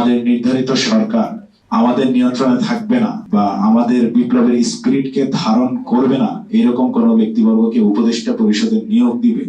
আমাদের নির্ধারিত সরকার আমাদের নিয়ন্ত্রণে থাকবে না বা আমাদের বিপ্লবের স্পিরিটকে ধারণ করবে না এরকম কোন ব্যক্তিবর্গকে উপদেষ্টা পরিষদে নিয়োগ দিবে,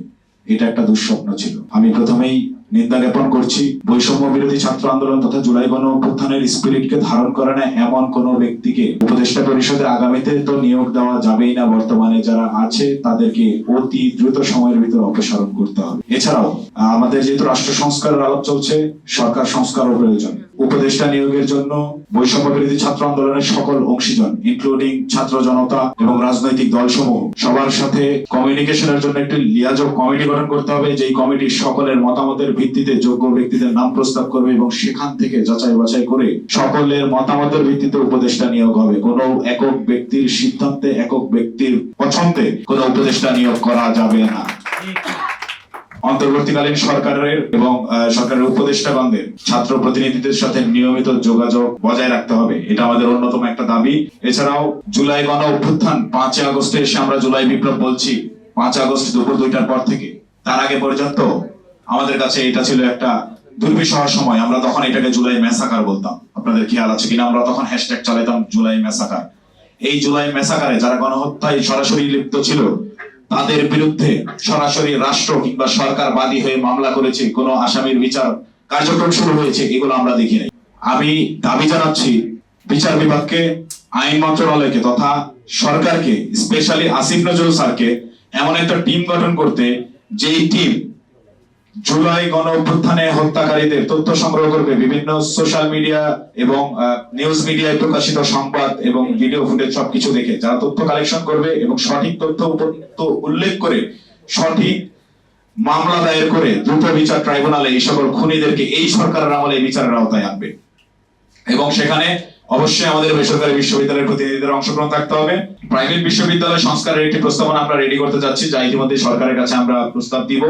এটা একটা দুঃস্বপ্ন ছিল। আমি প্রথমেই নিন্দা জ্ঞাপন করছি বৈষম্য বিরোধী ছাত্র আন্দোলন তথা জুলাই গণ অভ্যুত্থানের স্পিরিটকে ধারণ করে না এমন কোন ব্যক্তিকে উপদেষ্টা পরিষদে আগামীতে তো নিয়োগ দেওয়া যাবেই না। বর্তমানে যারা আছে তাদেরকে অতি দ্রুত সময়ের ভিতর অপসারণ করতে হবে। এছাড়াও আমাদের যেহেতু রাষ্ট্র সংস্কারের আলাপ চলছে, সরকার সংস্কারও প্রয়োজন। উপদেষ্টা নিয়োগের জন্য বৈষম্য বিরোধী ছাত্র আন্দোলনের সকল অংশীজন ইনক্লুডিং ছাত্র জনতা এবং রাজনৈতিক দলসমূহ সবার সাথে কমিউনিকেশনের জন্য একটি লিয়াজোগ কমিটি গঠন করতে হবে, যেই কমিটি সকলের মতামতের ভিত্তিতে যোগ্য ব্যক্তিদের নাম প্রস্তাব করবে এবং সেখান থেকে যাচাই বাছাই করে সকলের মতামতের ভিত্তিতে উপদেষ্টা নিয়োগ হবে। কোনো একক ব্যক্তির সিদ্ধান্তে, একক ব্যক্তির পছন্দে কোনো উপদেষ্টা নিয়োগ করা যাবে না। অন্তর্বর্তীকালীন সরকারের এবং সরকারের উপদেষ্টাগণদের ছাত্র প্রতিনিধিদের সাথে নিয়মিত যোগাযোগ বজায় রাখতে হবে, এটা আমাদের অন্যতম একটা দাবি। এছাড়াও জুলাই গণ অভ্যুত্থান 5 আগস্টে এসে আমরা জুলাই বিপ্লব বলছি 5 আগস্ট দুপুর 2টার পর থেকে, তার আগে পর্যন্ত আমাদের কাছে এটা ছিল একটা দুর্বিষহ সময়। আমরা তখন এটাকে জুলাই ম্যাসাকার বলতাম, আপনাদের খেয়াল আছে কিনা? আমরা তখন হ্যাশট্যাগ চালাতাম জুলাই ম্যাসাকার। এই জুলাই ম্যাসাকারে যারা গণহত্যায় সরাসরি লিপ্ত ছিল তাদের বিরুদ্ধে সরাসরি রাষ্ট্র কিংবা সরকার বাদী হয়ে মামলা করেছে, কোন আসামির বিচার কার্যক্রম শুরু হয়েছে, এগুলো আমরা দেখি নাই। আমি দাবি জানাচ্ছি বিচার বিভাগকে, আইন মন্ত্রণালয়কে তথা সরকারকে, স্পেশালি আসিফ নজরুল স্যারকে এমন একটা টিম গঠন করতে, যেই টিম জুলাই গণ অভ্যুত্থানে হত্যাকারীদের তথ্য সংগ্রহ করবে, বিভিন্ন সোশ্যাল মিডিয়া এবং নিউজ মিডিয়ায় প্রকাশিত সংবাদ এবং ভিডিও ফুটেজ সবকিছু দেখে যারা তথ্য কালেকশন করবে এবং সঠিক তথ্য উল্লেখ করে সঠিক মামলা দায়ের করে দ্রুত বিচার ট্রাইব্যুনালে এই সকল খুনিদেরকে এই সরকারের আমলে বিচারের আওতায় আনবে। এবং সেখানে অবশ্যই আমাদের বেসরকারি বিশ্ববিদ্যালয়ের প্রতিনিধিদের অংশগ্রহণ থাকতে হবে। প্রাইভেট বিশ্ববিদ্যালয় সংস্কারের একটি প্রস্তাবনা আমরা রেডি করতে যাচ্ছি, যা ইতিমধ্যে সরকারের কাছে আমরা প্রস্তাব দিব।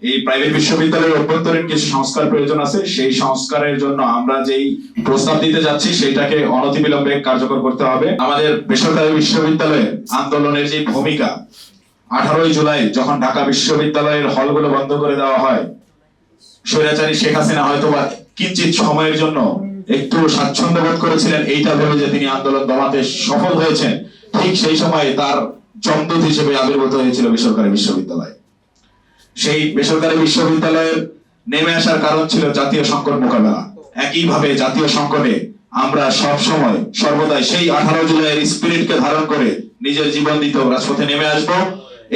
এই প্রাইভেট বিশ্ববিদ্যালয়ের অভ্যন্তরীণ কিছু সংস্কার প্রয়োজন আছে, সেই সংস্কারের জন্য আমরা যেই প্রস্তাব দিতে যাচ্ছি সেটাকে অনতিবিলম্বে কার্যকর করতে হবে। আমাদের বেসরকারি বিশ্ববিদ্যালয়ের আন্দোলনের যে ভূমিকা, 18 জুলাই যখন ঢাকা বিশ্ববিদ্যালয়ের হলগুলো বন্ধ করে দেওয়া হয়, স্বৈরাচারী শেখ হাসিনা হয়তোবা কিঞ্চিত সময়ের জন্য একটু স্বাচ্ছন্দ্য বোধ করেছিলেন এইটা ভেবে যে তিনি আন্দোলন দমাতে সফল হয়েছেন। ঠিক সেই সময় তার জমদূত হিসেবে আবির্ভূত হয়েছিল বেসরকারি বিশ্ববিদ্যালয়। সেই বেসরকারি বিশ্ববিদ্যালয়ের নেমে আসার কারণ ছিল জাতীয় সংকট মোকাবেলা। একইভাবে জাতীয় সংকটে আমরা সব সময় সর্বদাই সেই 18 জুলাইয়ের স্পিরিটকে ধারণ করে নিজের জীবন দিতে রাজপথে নেমে আসবো,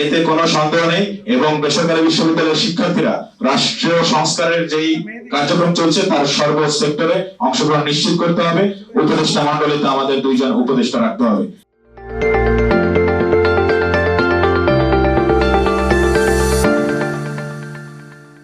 এতে কোনো সন্দেহ নেই। এবং বেসরকারি বিশ্ববিদ্যালয়ের শিক্ষার্থীরা রাষ্ট্রীয় সংস্কারের যেই কার্যক্রম চলছে তার সর্ব সেক্টরে অংশগ্রহণ নিশ্চিত করতে হবে। উপদেষ্টা মণ্ডলীতে আমাদের 2 জন উপদেষ্টা রাখতে হবে।